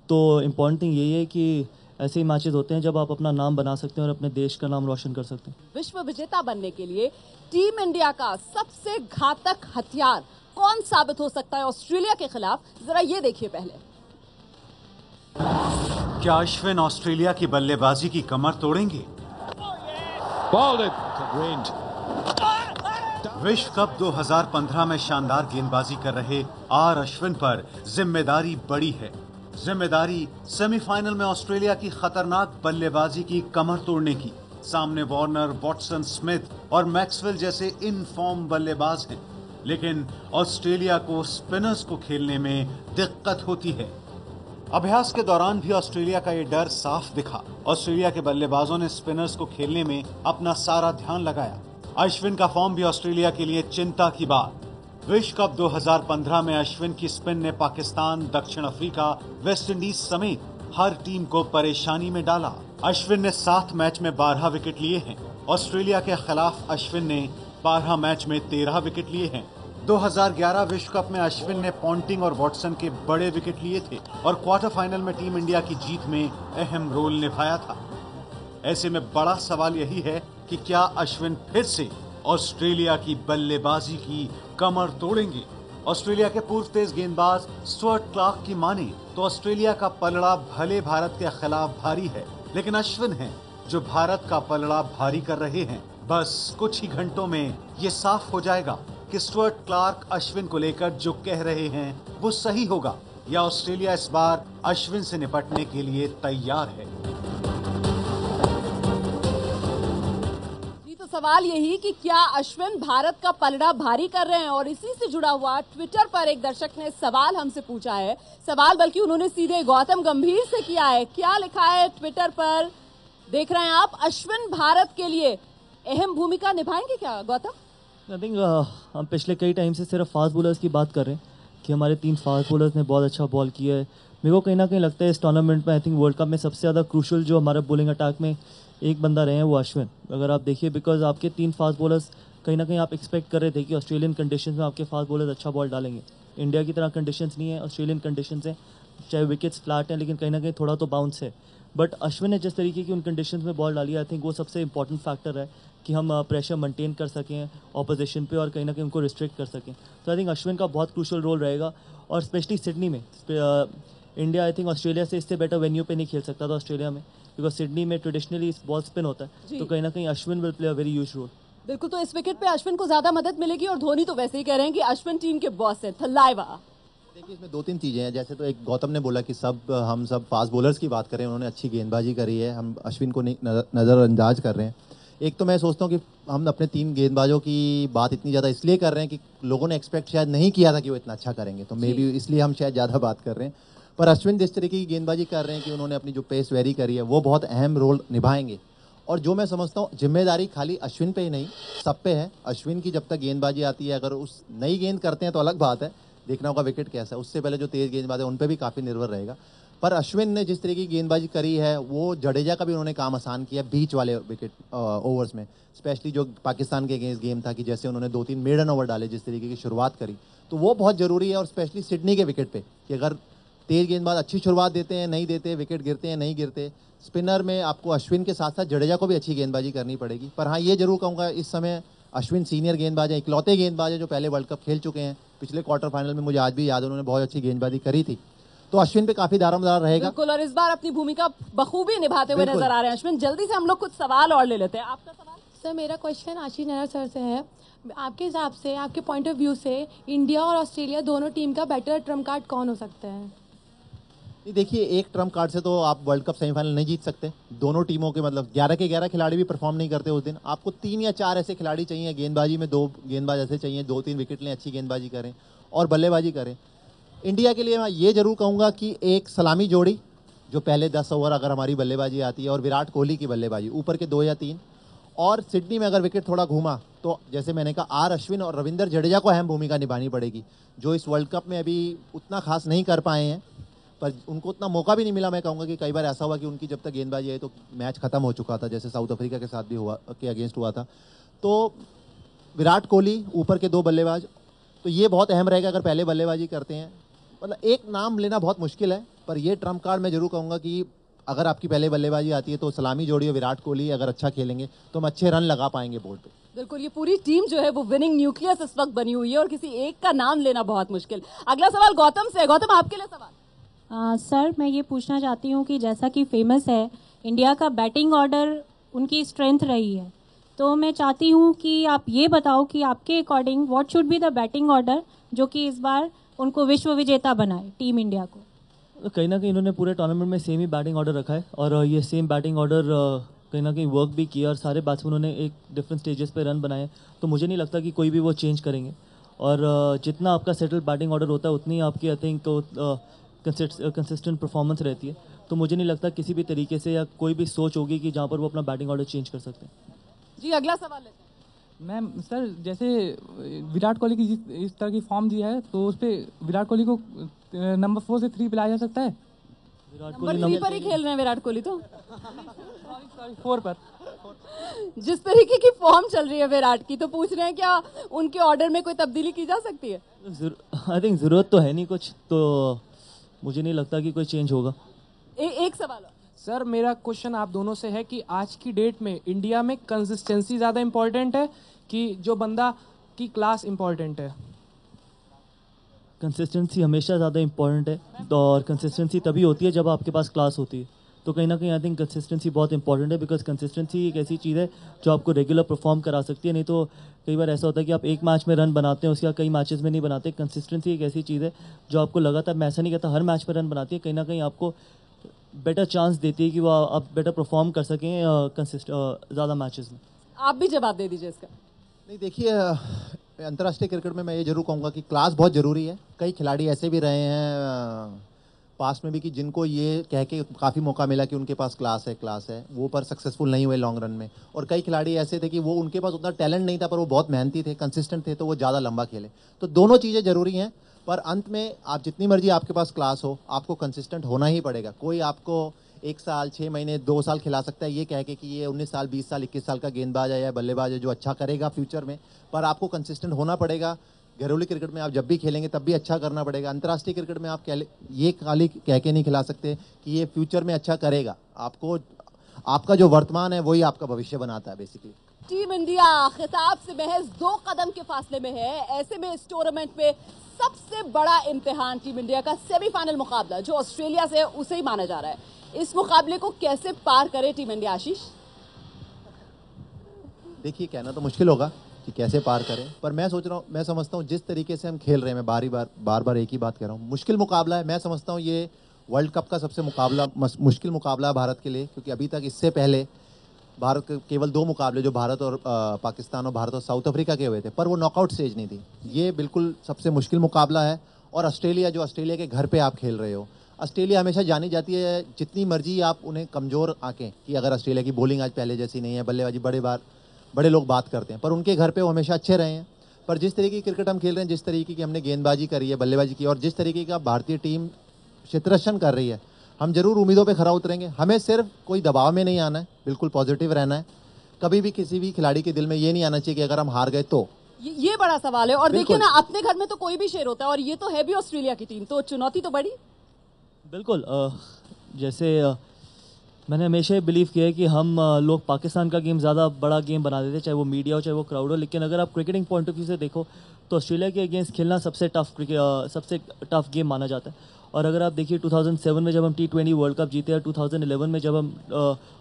[SPEAKER 3] तो इम्पॉर्टेंट थिंग यही है कि ऐसे ही मैचेस होते हैं जब आप अपना नाम बना सकते हैं और अपने देश का नाम रोशन कर सकते हैं।
[SPEAKER 1] विश्व विजेता बनने के लिए टीम इंडिया का सबसे घातक हथियार कौन साबित हो सकता है ऑस्ट्रेलिया के खिलाफ, जरा ये देखिए पहले।
[SPEAKER 10] क्या अश्विन ऑस्ट्रेलिया की बल्लेबाजी की कमर तोड़ेंगे? विश्व कप 2015 में शानदार गेंदबाजी कर रहे आर अश्विन पर जिम्मेदारी बड़ी है। जिम्मेदारी सेमीफाइनल में ऑस्ट्रेलिया की खतरनाक बल्लेबाजी की कमर तोड़ने की। सामने वार्नर, वॉटसन, स्मिथ और मैक्सवेल जैसे इन फॉर्म बल्लेबाज हैं, लेकिन ऑस्ट्रेलिया को स्पिनर्स को खेलने में दिक्कत होती है। अभ्यास के दौरान भी ऑस्ट्रेलिया का ये डर साफ दिखा। ऑस्ट्रेलिया के बल्लेबाजों ने स्पिनर्स को खेलने में अपना सारा ध्यान लगाया। अश्विन का फॉर्म भी ऑस्ट्रेलिया के लिए चिंता की बात। विश्व कप 2015 में अश्विन की स्पिन ने पाकिस्तान, दक्षिण अफ्रीका, वेस्ट इंडीज समेत हर टीम को परेशानी में डाला। अश्विन ने 7 मैच में 12 विकेट लिए हैं। ऑस्ट्रेलिया के खिलाफ अश्विन ने 12 मैच में 13 विकेट लिए हैं। 2011 विश्व कप में अश्विन ने पॉन्टिंग और वॉटसन के बड़े विकेट लिए थे और क्वार्टर फाइनल में टीम इंडिया की जीत में अहम रोल निभाया था। ऐसे में बड़ा सवाल यही है कि क्या अश्विन फिर से ऑस्ट्रेलिया की बल्लेबाजी की कमर तोड़ेंगे? ऑस्ट्रेलिया के पूर्व तेज गेंदबाज स्टुअर्ट क्लार्क की माने तो ऑस्ट्रेलिया का पलड़ा भले भारत के खिलाफ भारी है, लेकिन अश्विन हैं जो भारत का पलड़ा भारी कर रहे हैं। बस कुछ ही घंटों में ये साफ हो जाएगा कि स्टुअर्ट क्लार्क अश्विन को लेकर जो कह रहे हैं वो सही होगा या ऑस्ट्रेलिया इस बार अश्विन से निपटने के लिए तैयार है।
[SPEAKER 1] तो सवाल यही कि क्या अश्विन भारत का पलड़ा भारी कर रहे हैं, और इसी से जुड़ा हुआ ट्विटर पर एक दर्शक ने सवाल हमसे पूछा है। सवाल बल्कि उन्होंने सीधे गौतम गंभीर से किया है। क्या लिखा है ट्विटर पर, देख रहे हैं आप। अश्विन भारत के लिए अहम भूमिका निभाएंगे क्या गौतम?
[SPEAKER 3] आई थिंक हम पिछले कई टाइम से सिर्फ फास्ट बॉलर्स की बात कर रहे हैं कि हमारे 3 फास्ट बॉलर्स ने बहुत अच्छा बॉल किया है। मेरे को कहीं ना कहीं लगता है इस टूर्नामेंट में, आई थिंक वर्ल्ड कप में सबसे ज़्यादा क्रूशल जो हमारे बॉलिंग अटैक में एक बंदा रहे हैं वो अश्विन। अगर आप देखिए, बिकॉज आपके 3 फास्ट बॉलर्स कहीं ना कहीं आप एक्सपेक्ट कर रहे थे कि ऑस्ट्रेलियन कंडीशंस में आपके फास्ट बॉलर्स अच्छा बॉल डालेंगे। इंडिया की तरह कंडीशंस नहीं है, ऑस्ट्रेलियन कंडीशंस हैं, चाहे विकेट्स फ्लैट हैं, लेकिन कहीं ना कहीं थोड़ा तो बाउंस है। बट अश्विन ने जिस तरीके की उन कंडीशंस में बॉल डाली, आई थिंक वो सबसे इंपॉर्टेंट फैक्टर है कि हम प्रेशर मेंटेन कर सकें ऑपोजिशन पे और कहीं ना कहीं उनको रिस्ट्रिक्ट कर सकें। तो आई थिंक अश्विन का बहुत क्रूशल रोल रहेगा, और स्पेशली सिडनी में इंडिया आई थिंक ऑस्ट्रेलिया से इससे बेटर वेन्यू पे नहीं खेल सकता था ऑस्ट्रेलिया में, बिकॉज सिडनी में ट्रेडिशनली बॉल स्पिन होता है, तो कहीं ना कहीं Ashwin will play a very huge role.
[SPEAKER 1] बिल्कुल, तो इस विकेट पे अश्विन को ज्यादा मदद मिलेगी, और धोनी तो वैसे ही कह रहे हैं कि अश्विन टीम के बॉस हैं। थलाइवा,
[SPEAKER 2] देखिए इसमें 2-3 चीज़ें हैं। जैसे तो एक गौतम ने बोला कि हम सब फास्ट बॉलर्स की बात करें, उन्होंने अच्छी गेंदबाजी करी है, हम अश्विन को नज़रअंदाज कर रहे हैं। एक तो मैं सोचता हूँ कि हम अपने 3 गेंदबाजों की बात इतनी ज़्यादा इसलिए कर रहे हैं कि लोगों ने एक्सपेक्ट शायद नहीं किया था कि वो इतना अच्छा करेंगे, तो मे बी इसलिए हम शायद ज़्यादा बात कर रहे हैं। पर अश्विन जिस तरीके की गेंदबाजी कर रहे हैं कि उन्होंने अपनी जो पेस वेरी करी है वो बहुत अहम रोल निभाएंगे। और जो मैं समझता हूँ जिम्मेदारी खाली अश्विन पे ही नहीं, सब पे है। अश्विन की जब तक गेंदबाजी आती है, अगर उस नई गेंद करते हैं तो अलग बात है, देखना होगा विकेट कैसा है। उससे पहले जो तेज गेंदबाज है उन पर भी काफ़ी निर्भर रहेगा। पर अश्विन ने जिस तरीके की गेंदबाजी करी है, वो जडेजा का भी उन्होंने काम आसान किया बीच वाले विकेट ओवर्स में, स्पेशली जो पाकिस्तान के अगेंस्ट गेम था कि जैसे उन्होंने 2-3 मेडन ओवर डाले, जिस तरीके की शुरुआत करी, तो वो बहुत ज़रूरी है। और स्पेशली सिडनी के विकेट पे कि अगर तेज गेंदबाज अच्छी शुरुआत देते हैं, नहीं देते, विकेट गिरते हैं, नहीं गिरते, स्पिनर में आपको अश्विन के साथ साथ जडेजा को भी अच्छी गेंदबाजी करनी पड़ेगी। पर हाँ, ये जरूर कहूँगा इस समय अश्विन सीनियर गेंदबाज है, इकलौते गेंदबाज है जो पहले वर्ल्ड कप खेल चुके हैं। पिछले क्वार्टर फाइनल में मुझे आज भी याद है उन्होंने बहुत अच्छी गेंदबाजी करी थी, तो अश्विन पे काफी दारोमदार रहेगा।
[SPEAKER 1] बिल्कुल, और इस बार अपनी भूमिका बखूबी निभाते हुए
[SPEAKER 2] बिल्कुल।
[SPEAKER 1] नजर आ रहे हैं अश्विन। जल्दी से हम लोग कुछ सवाल और ले लेते हैं। आपका सवाल?
[SPEAKER 11] सर, मेरा क्वेश्चन आशीष नेहरा सर से है। आपके हिसाब से, आपके पॉइंट ऑफ व्यू से इंडिया और ऑस्ट्रेलिया दोनों टीम का बेटर ट्रम्प कार्ड कौन हो सकता है?
[SPEAKER 2] नहीं, देखिए, एक ट्रम्प कार्ड से तो आप वर्ल्ड कप सेमीफाइनल नहीं जीत सकते। दोनों टीमों के मतलब 11 के 11 खिलाड़ी भी परफॉर्म नहीं करते उस दिन। आपको 3 या 4 ऐसे खिलाड़ी चाहिए, गेंदबाजी में 2 गेंदबाज ऐसे चाहिए, 2-3 विकेट लें, अच्छी गेंदबाजी करें और बल्लेबाजी करें। इंडिया के लिए मैं ये जरूर कहूँगा कि एक सलामी जोड़ी, जो पहले 10 ओवर अगर हमारी बल्लेबाजी आती है, और विराट कोहली की बल्लेबाजी, ऊपर के 2 या 3, और सिडनी में अगर विकेट थोड़ा घूमा तो जैसे मैंने कहा आर अश्विन और रविंद्र जडेजा को अहम भूमिका निभानी पड़ेगी, जो इस वर्ल्ड कप में अभी उतना खास नहीं कर पाए हैं, पर उनको उतना मौका भी नहीं मिला। मैं कहूँगा कि कई बार ऐसा हुआ कि उनकी जब तक गेंदबाजी आई तो मैच खत्म हो चुका था, जैसे साउथ अफ्रीका के साथ भी हुआ, के अगेंस्ट हुआ था। तो विराट कोहली, ऊपर के 2 बल्लेबाज, तो ये बहुत अहम रहेगा अगर पहले बल्लेबाजी करते हैं। मतलब एक नाम लेना बहुत मुश्किल है, पर ये ट्रम्प कार्ड मैं जरूर कहूँगा कि अगर आपकी पहले बल्लेबाजी आती है तो सलामी जोड़ी और विराट कोहली अगर अच्छा खेलेंगे तो हम अच्छे रन लगा पाएंगे बोर्ड पे।
[SPEAKER 1] बिल्कुल, ये पूरी टीम जो है वो विनिंग न्यूक्लियस इस वक्त बनी हुई है और किसी एक का नाम लेना बहुत मुश्किल। अगला सवाल गौतम से है। गौतम, आपके लिए सवाल।
[SPEAKER 12] सर, मैं ये पूछना चाहती हूँ कि जैसा कि फेमस है इंडिया का बैटिंग ऑर्डर उनकी स्ट्रेंथ रही है, तो मैं चाहती हूँ कि आप ये बताओ कि आपके according what should be the batting order जो कि इस बार उनको विश्व विजेता बनाए टीम इंडिया को?
[SPEAKER 3] तो कहीं ना कहीं इन्होंने पूरे टूर्नामेंट में सेम ही बैटिंग ऑर्डर रखा है और ये सेम बैटिंग ऑर्डर कहीं ना कहीं वर्क भी किया और सारे बैट्समैनों ने एक डिफरेंट स्टेजेस पे रन बनाए, तो मुझे नहीं लगता कि कोई भी वो चेंज करेंगे। और जितना आपका सेटल बैटिंग ऑर्डर होता है उतनी आपकी आई थिंक कंसिस्टेंट परफॉर्मेंस रहती है, तो मुझे नहीं लगता किसी भी तरीके से या कोई भी सोच होगी कि जहाँ पर वो अपना बैटिंग ऑर्डर चेंज कर सकते हैं।
[SPEAKER 1] जी, अगला सवाल लेते हैं।
[SPEAKER 13] मैम, सर जैसे विराट कोहली की इस तरह की फॉर्म जी है, तो उस पर विराट कोहली को नंबर 4 से 3 पे लाया जा सकता है?
[SPEAKER 1] नंबर 3 पर ही खेल रहे हैं विराट कोहली तो।
[SPEAKER 13] सॉरी 4 पर।
[SPEAKER 1] जिस तरीके की फॉर्म चल रही है विराट की, तो पूछ रहे हैं क्या उनके ऑर्डर में कोई तब्दीली की जा सकती है?
[SPEAKER 3] आई थिंक ज़रूरत तो है नहीं कुछ, तो मुझे नहीं लगता कि कोई चेंज होगा।
[SPEAKER 1] एक सवाल और।
[SPEAKER 5] सर, मेरा क्वेश्चन आप दोनों से है कि आज की डेट में इंडिया में कंसिस्टेंसी ज़्यादा इम्पोर्टेंट है कि जो बंदा की क्लास इम्पोर्टेंट है?
[SPEAKER 3] कंसिस्टेंसी हमेशा ज़्यादा इंपॉर्टेंट है और कंसिस्टेंसी तभी होती है जब आपके पास क्लास होती है, तो कहीं ना कहीं आई थिंक कंसिस्टेंसी बहुत इंपॉर्टेंट है, बिकॉज कंसिस्टेंसी एक ऐसी चीज़ है जो आपको रेगुलर परफॉर्म करा सकती है। नहीं तो कई बार ऐसा होता है कि आप एक मैच में रन बनाते हैं, उसके बाद कई मैचेस में नहीं बनाते। कंसिस्टेंसी एक ऐसी चीज़ है जो आपको लगातार, मैं ऐसा नहीं कहता हर मैच में रन बनाती है, कहीं ना कहीं आपको बेटर चांस देती है कि वो आप बेटर परफॉर्म कर सकें ज़्यादा मैचेस में।
[SPEAKER 1] आप भी जवाब दे दीजिए इसका।
[SPEAKER 2] नहीं, देखिए, अंतर्राष्ट्रीय क्रिकेट में मैं ये जरूर कहूँगा कि क्लास बहुत ज़रूरी है। कई खिलाड़ी ऐसे भी रहे हैं पास में भी कि जिनको ये कह के काफ़ी मौका मिला कि उनके पास क्लास है, वो पर सक्सेसफुल नहीं हुए लॉन्ग रन में। और कई खिलाड़ी ऐसे थे कि वो उनके पास उतना टैलेंट नहीं था पर वो बहुत मेहनती थे, कंसिस्टेंट थे, तो वो ज़्यादा लंबा खेले। तो दोनों चीज़ें ज़रूरी हैं, पर अंत में आप जितनी मर्जी आपके पास क्लास हो, आपको कंसिस्टेंट होना ही पड़ेगा। कोई आपको 1 साल, 6 महीने, 2 साल खिला सकता है ये कह के कि ये 19 साल, 20 साल, 21 साल का गेंदबाज है या बल्लेबाज है जो अच्छा करेगा फ्यूचर में, पर आपको कंसिस्टेंट होना पड़ेगा। घरेलू क्रिकेट में आप जब भी खेलेंगे तब भी अच्छा करना पड़ेगा। अंतर्राष्ट्रीय क्रिकेट में आप ये खाली कह के नहीं खिला सकते कि ये फ्यूचर में अच्छा करेगा। आपको आपका जो वर्तमान है वही आपका भविष्य बनाता है बेसिकली।
[SPEAKER 1] टीम इंडिया खिताब से महज 2 कदम के फासले में है। ऐसे में इस टूर्नामेंट में सबसे बड़ा इम्तिहान टीम इंडिया का सेमीफाइनल मुकाबला जो ऑस्ट्रेलिया से है उसे ही माना जा रहा है। इस मुकाबले को कैसे पार करे टीम इंडिया? आशीष,
[SPEAKER 2] देखिए, कहना तो मुश्किल होगा कि कैसे पार करें, पर मैं सोच रहा हूँ, मैं समझता हूँ जिस तरीके से हम खेल रहे हैं, मैं बार बार एक ही बात कर रहा हूँ, मुश्किल मुकाबला है। मैं समझता हूँ ये वर्ल्ड कप का सबसे मुश्किल मुकाबला है भारत के लिए, क्योंकि अभी तक इससे पहले भारत के केवल 2 मुकाबले जो भारत और पाकिस्तान और भारत और साउथ अफ्रीका के हुए थे, पर वो नॉकआउट स्टेज नहीं थी। ये बिल्कुल सबसे मुश्किल मुकाबला है। और ऑस्ट्रेलिया, जो ऑस्ट्रेलिया के घर पे आप खेल रहे हो, ऑस्ट्रेलिया हमेशा जानी जाती है, जितनी मर्जी आप उन्हें कमज़ोर आंकें कि अगर ऑस्ट्रेलिया की बॉलिंग आज पहले जैसी नहीं है, बल्लेबाजी बड़े लोग बात करते हैं, पर उनके घर पे वो हमेशा अच्छे रहे हैं। पर जिस तरीके की क्रिकेट हम खेल रहे हैं, जिस तरीके की हमने गेंदबाजी करी है, बल्लेबाजी की, और जिस तरीके का भारतीय टीम क्षेत्ररक्षण कर रही है, हम जरूर उम्मीदों पे खरा उतरेंगे। हमें सिर्फ कोई दबाव में नहीं आना है, बिल्कुल पॉजिटिव रहना है। कभी भी किसी भी खिलाड़ी के दिल में ये नहीं आना चाहिए कि अगर हम हार गए तो।
[SPEAKER 1] ये बड़ा सवाल है। और देखिए
[SPEAKER 2] बिल्कुल।
[SPEAKER 1] ना, अपने घर में तो कोई भी शेर होता है, और ये तो है भी ऑस्ट्रेलिया की टीम, तो चुनौती तो बड़ी।
[SPEAKER 3] बिल्कुल। जैसे मैंने हमेशा ही बिलीव किया है कि हम लोग पाकिस्तान का गेम ज़्यादा बड़ा गेम बना देते, चाहे वो मीडिया हो चाहे वो क्राउड हो। लेकिन अगर आप क्रिकेटिंग पॉइंट ऑफ व्यू से देखो तो ऑस्ट्रेलिया के अगेंस्ट खेलना सबसे टफ गेम माना जाता है। और अगर आप देखिए 2007 में जब हम T20 वर्ल्ड कप जीते और 2011 में जब हम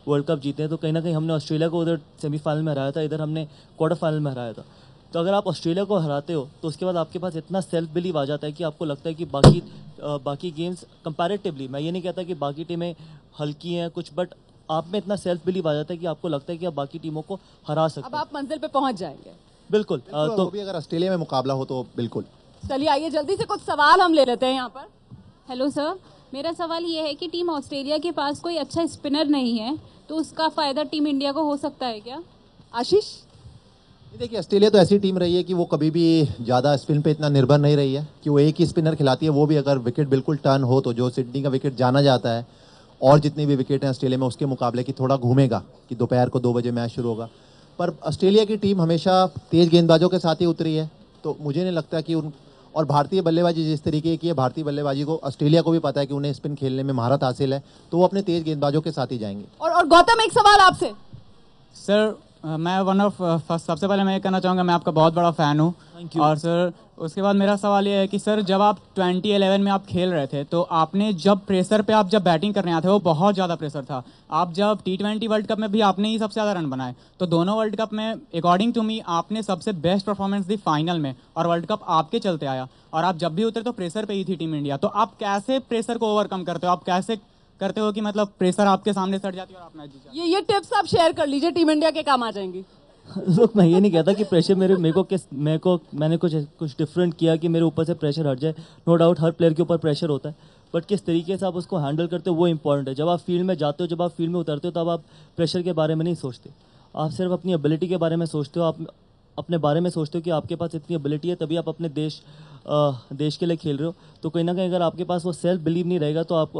[SPEAKER 3] वर्ल्ड कप जीते हैं, तो कहीं ना कहीं हमने ऑस्ट्रेलिया को उधर सेमीफाइनल में हराया था, इधर हमने क्वार्टर फाइनल में हराया था। तो अगर आप ऑस्ट्रेलिया को हराते हो तो उसके बाद आपके पास इतना सेल्फ बिलीव आ जाता है कि आपको लगता है कि बाकी गेम्स कंपैरेटिवली, मैं ये नहीं कहता कि बाकी टीमें हल्की हैं कुछ, बट आप में इतना सेल्फ बिलीव आ जाता है कि आपको लगता है कि आप बाकी टीमों को हरा सकते हैं।
[SPEAKER 1] अब आप मंजिल पे पहुंच जाएंगे।
[SPEAKER 3] बिल्कुल।
[SPEAKER 2] तो भी अगर ऑस्ट्रेलिया में मुकाबला हो तो बिल्कुल।
[SPEAKER 1] चलिए आइए जल्दी से कुछ सवाल हम ले लेते हैं यहाँ पर।
[SPEAKER 12] हेलो सर, मेरा सवाल ये है कि टीम ऑस्ट्रेलिया के पास कोई अच्छा स्पिनर नहीं है, तो उसका फ़ायदा टीम इंडिया को हो सकता है क्या?
[SPEAKER 1] आशीष?
[SPEAKER 2] देखिए, ऑस्ट्रेलिया तो ऐसी टीम रही है कि वो कभी भी ज़्यादा स्पिन पे इतना निर्भर नहीं रही है कि वो एक ही स्पिनर खिलाती है, वो भी अगर विकेट बिल्कुल टर्न हो तो। जो सिडनी का विकेट जाना जाता है और जितनी भी विकेट हैं ऑस्ट्रेलिया में, उसके मुकाबले की थोड़ा घूमेगा कि दोपहर को 2 बजे मैच शुरू होगा। पर ऑस्ट्रेलिया की टीम हमेशा तेज़ गेंदबाजों के साथ ही उतरी है, तो मुझे नहीं लगता कि और भारतीय बल्लेबाजी जिस तरीके की है, भारतीय बल्लेबाजी को ऑस्ट्रेलिया को भी पता है कि उन्हें स्पिन खेलने में महारत हासिल है, तो वो अपने तेज़ गेंदबाजों के साथ ही जाएंगे।
[SPEAKER 1] और गौतम, एक सवाल आपसे।
[SPEAKER 14] सर मैं सबसे पहले मैं ये कहना चाहूँगा, मैं आपका बहुत बड़ा फ़ैन हूँ। और सर उसके बाद मेरा सवाल ये है कि सर जब आप 2011 में आप खेल रहे थे, तो आपने जब प्रेशर पे आप जब बैटिंग करने आए थे, वो बहुत ज़्यादा प्रेशर था। आप जब T20 वर्ल्ड कप में भी आपने ही सबसे ज़्यादा रन बनाए, तो दोनों वर्ल्ड कप में अकॉर्डिंग टू मी आपने सबसे बेस्ट परफॉर्मेंस दी फाइनल में, और वर्ल्ड कप आपके चलते आया। और आप जब भी उतरे तो प्रेशर पे ही थी टीम इंडिया। तो आप कैसे प्रेशर को ओवरकम करते हो? आप कैसे करते हो कि मतलब प्रेशर आपके सामने सट जाती है और आप मैच जीत जाते हो?
[SPEAKER 1] ये टिप्स आप शेयर कर लीजिए, टीम इंडिया के काम आ जाएंगी।
[SPEAKER 3] लोग, मैं ये नहीं कहता कि प्रेशर मैंने कुछ डिफरेंट किया कि मेरे ऊपर से प्रेशर हट जाए। नो डाउट हर प्लेयर के ऊपर प्रेशर होता है, बट किस तरीके से आप उसको हैंडल करते हो वो इंपॉर्टेंट है। जब आप फील्ड में जाते हो, जब आप फील्ड में उतरते हो, तब आप प्रेशर के बारे में नहीं सोचते, आप सिर्फ अपनी एबिलिटी के बारे में सोचते हो। आप अपने बारे में सोचते हो कि आपके पास इतनी एबिलिटी है, तभी आप अपने देश के लिए खेल रहे हो। तो कहीं ना कहीं अगर आपके पास वो सेल्फ बिलीव नहीं रहेगा, तो आप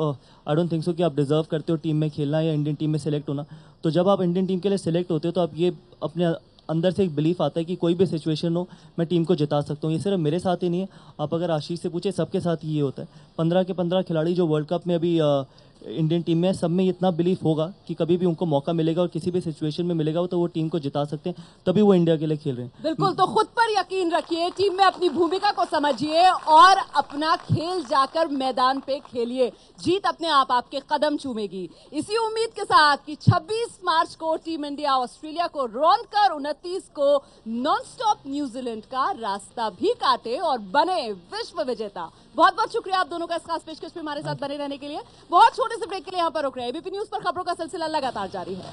[SPEAKER 3] आई डोंट थिंक सो कि आप डिजर्व करते हो टीम में खेलना या इंडियन टीम में सेलेक्ट होना। तो जब आप इंडियन टीम के लिए सेलेक्ट होते हो, तो आप ये अपने अंदर से एक बिलीफ आता है कि कोई भी सिचुएशन हो, मैं टीम को जिता सकता हूँ। ये सिर्फ मेरे साथ ही नहीं है, आप अगर आशीष से पूछे, सबके साथ ये होता है। 15 के 15 खिलाड़ी जो वर्ल्ड कप में अभी इंडियन टीम में, सब में इतना बिलीफ होगा कि कभी भी उनको मौका मिलेगा और किसी भी सिचुएशन में मिलेगा तो वो टीम को जिता सकते हैं, तभी वो इंडिया के लिए खेल रहे हैं।
[SPEAKER 1] बिल्कुल, तो खुद पर यकीन रखिए, टीम में अपनी भूमिका को समझिए और अपना खेल जाकर मैदान पे खेलिए। जीत अपने आप आपके कदम चूमेगी। इसी उम्मीद के साथ कि 26 मार्च को टीम इंडिया ऑस्ट्रेलिया को रौंद कर 29 को नॉनस्टॉप न्यूजीलैंड का रास्ता भी काटे और बने विश्व विजेता। बहुत बहुत शुक्रिया आप दोनों का इस खास पेशकश पे हमारे साथ बने रहने के लिए। बहुत छोटे से ब्रेक के लिए यहाँ पर रुक रहे हैं। एबीपी न्यूज पर खबरों का सिलसिला लगातार जारी है।